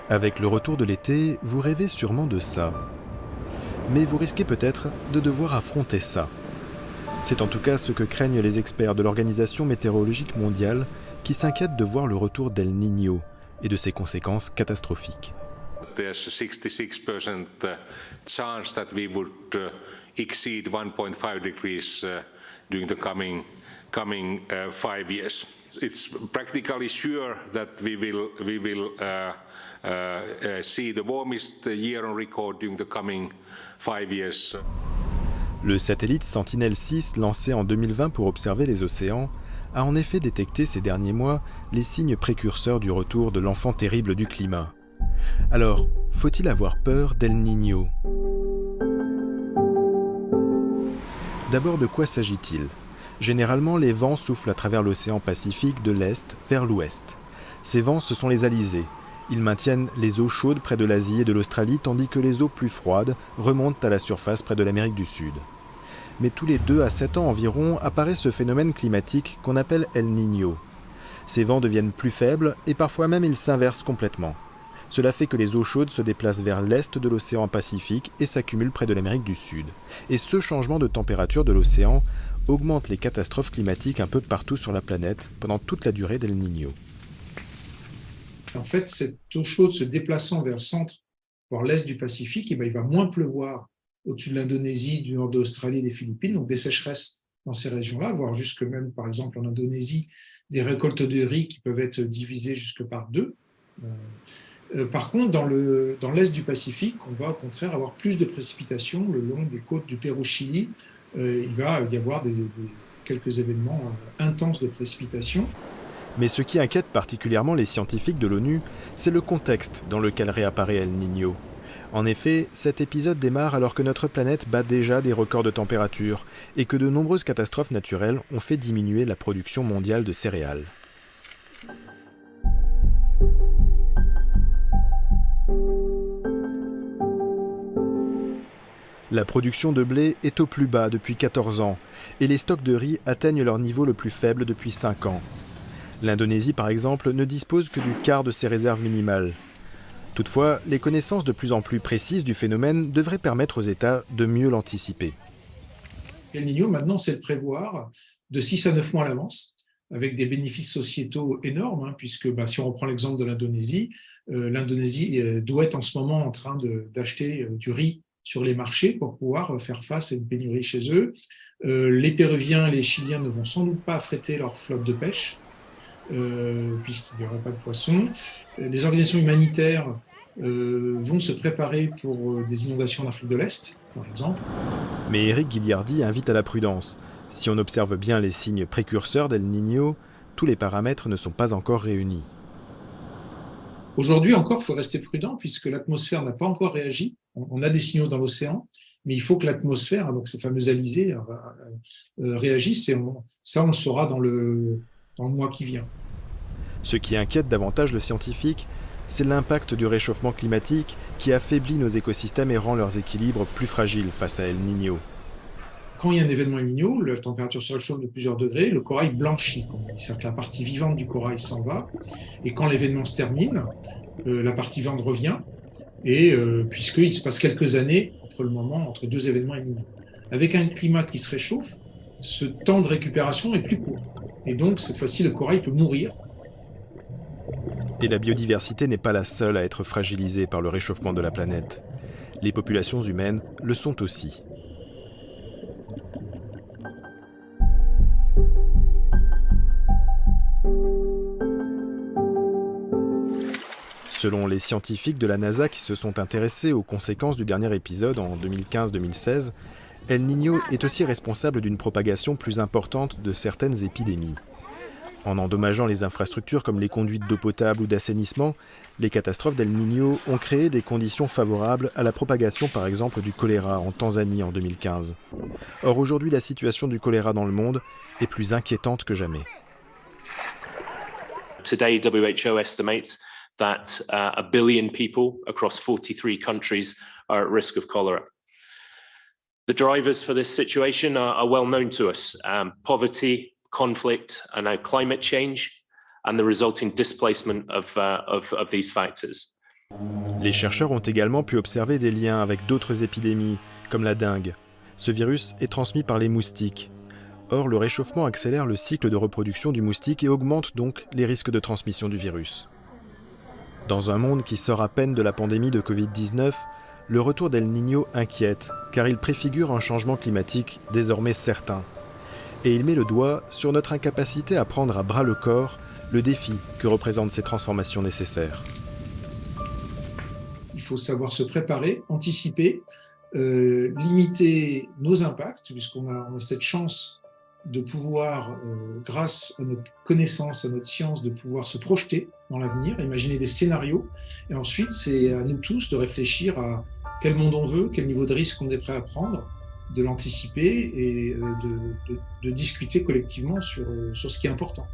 Avec le retour de l'été, vous rêvez sûrement de ça. Mais vous risquez peut-être de devoir affronter ça. C'est en tout cas ce que craignent les experts de l'Organisation météorologique mondiale qui s'inquiètent de voir le retour d'El Niño et de ses conséquences catastrophiques. There's a 66% chance that we would exceed 1.5 degrees during the coming 5 years. It's practically sure that we will see the warmest year on record during the coming 5 years. Le satellite Sentinel-6, lancé en 2020 pour observer les océans, a en effet détecté ces derniers mois les signes précurseurs du retour de l'enfant terrible du climat. Alors, faut-il avoir peur d'El Niño ? D'abord, de quoi s'agit-il ? Généralement, les vents soufflent à travers l'océan Pacifique de l'est vers l'ouest. Ces vents, ce sont les alizés. Ils maintiennent les eaux chaudes près de l'Asie et de l'Australie, tandis que les eaux plus froides remontent à la surface près de l'Amérique du Sud. Mais tous les 2 à 7 ans environ apparaît ce phénomène climatique qu'on appelle El Niño. Ces vents deviennent plus faibles et parfois même ils s'inversent complètement. Cela fait que les eaux chaudes se déplacent vers l'est de l'océan Pacifique et s'accumulent près de l'Amérique du Sud. Et ce changement de température de l'océan augmente les catastrophes climatiques un peu partout sur la planète pendant toute la durée d'El Niño. En fait, cette eau chaude se déplaçant vers le centre, voire l'est du Pacifique, il va moins pleuvoir au-dessus de l'Indonésie, du nord de l'Australie et des Philippines, donc des sécheresses dans ces régions-là, voire jusque même, par exemple, en Indonésie, des récoltes de riz qui peuvent être divisées jusque par 2. Par contre, dans l'est du Pacifique, on va au contraire avoir plus de précipitations le long des côtes du Pérou-Chili. Il va y avoir quelques événements intenses de précipitations. Mais ce qui inquiète particulièrement les scientifiques de l'ONU, c'est le contexte dans lequel réapparaît El Niño. En effet, cet épisode démarre alors que notre planète bat déjà des records de température et que de nombreuses catastrophes naturelles ont fait diminuer la production mondiale de céréales. La production de blé est au plus bas depuis 14 ans et les stocks de riz atteignent leur niveau le plus faible depuis 5 ans. L'Indonésie, par exemple, ne dispose que du quart de ses réserves minimales. Toutefois, les connaissances de plus en plus précises du phénomène devraient permettre aux États de mieux l'anticiper. El Niño, maintenant, c'est de prévoir de 6 à 9 mois à l'avance, avec des bénéfices sociétaux énormes, puisque si on reprend l'exemple de l'Indonésie, l'Indonésie doit être en ce moment en train d'acheter du riz sur les marchés pour pouvoir faire face à une pénurie chez eux. Les Péruviens et les Chiliens ne vont sans doute pas affréter leur flotte de pêche, puisqu'il n'y aura pas de poissons. Les organisations humanitaires vont se préparer pour des inondations en Afrique de l'Est, par exemple. Mais Éric Ghigliardi invite à la prudence. Si on observe bien les signes précurseurs d'El Niño, tous les paramètres ne sont pas encore réunis. Aujourd'hui encore, il faut rester prudent puisque l'atmosphère n'a pas encore réagi. On a des signaux dans l'océan, mais il faut que l'atmosphère, donc ces fameuses alizés, réagissent et ça, on le saura dans le mois qui vient. Ce qui inquiète davantage le scientifique, c'est l'impact du réchauffement climatique qui affaiblit nos écosystèmes et rend leurs équilibres plus fragiles face à El Niño. Quand il y a un événement El Niño, la température se réchauffe de plusieurs degrés, le corail blanchit. C'est-à-dire que la partie vivante du corail s'en va. Et quand l'événement se termine, la partie vivante revient, et puisqu'il se passe quelques années entre 2 événements El Niño. Avec un climat qui se réchauffe, ce temps de récupération est plus court. Et donc, cette fois-ci, le corail peut mourir. Et la biodiversité n'est pas la seule à être fragilisée par le réchauffement de la planète. Les populations humaines le sont aussi. Selon les scientifiques de la NASA qui se sont intéressés aux conséquences du dernier épisode en 2015-2016, El Niño est aussi responsable d'une propagation plus importante de certaines épidémies. En endommageant les infrastructures comme les conduites d'eau potable ou d'assainissement, les catastrophes d'El Niño ont créé des conditions favorables à la propagation par exemple du choléra en Tanzanie en 2015. Or aujourd'hui la situation du choléra dans le monde est plus inquiétante que jamais. Today, WHO estimates that 1 billion people across 43 countries are at risk of cholera. The drivers for this situation are well known to us: poverty, conflict, and now climate change, and the resulting displacement of these factors. Les chercheurs ont également pu observer des liens avec d'autres épidémies, comme la dengue. Ce virus est transmis par les moustiques. Or, le réchauffement accélère le cycle de reproduction du moustique et augmente donc les risques de transmission du virus. Dans un monde qui sort à peine de la pandémie de Covid-19, le retour d'El Niño inquiète, car il préfigure un changement climatique désormais certain. Et il met le doigt sur notre incapacité à prendre à bras le corps le défi que représentent ces transformations nécessaires. Il faut savoir se préparer, anticiper, limiter nos impacts, puisqu'on a cette chance de pouvoir, grâce à notre connaissance, à notre science, de pouvoir se projeter dans l'avenir, imaginer des scénarios. Et ensuite, c'est à nous tous de réfléchir à quel monde on veut, quel niveau de risque on est prêt à prendre, de l'anticiper et de discuter collectivement sur ce qui est important.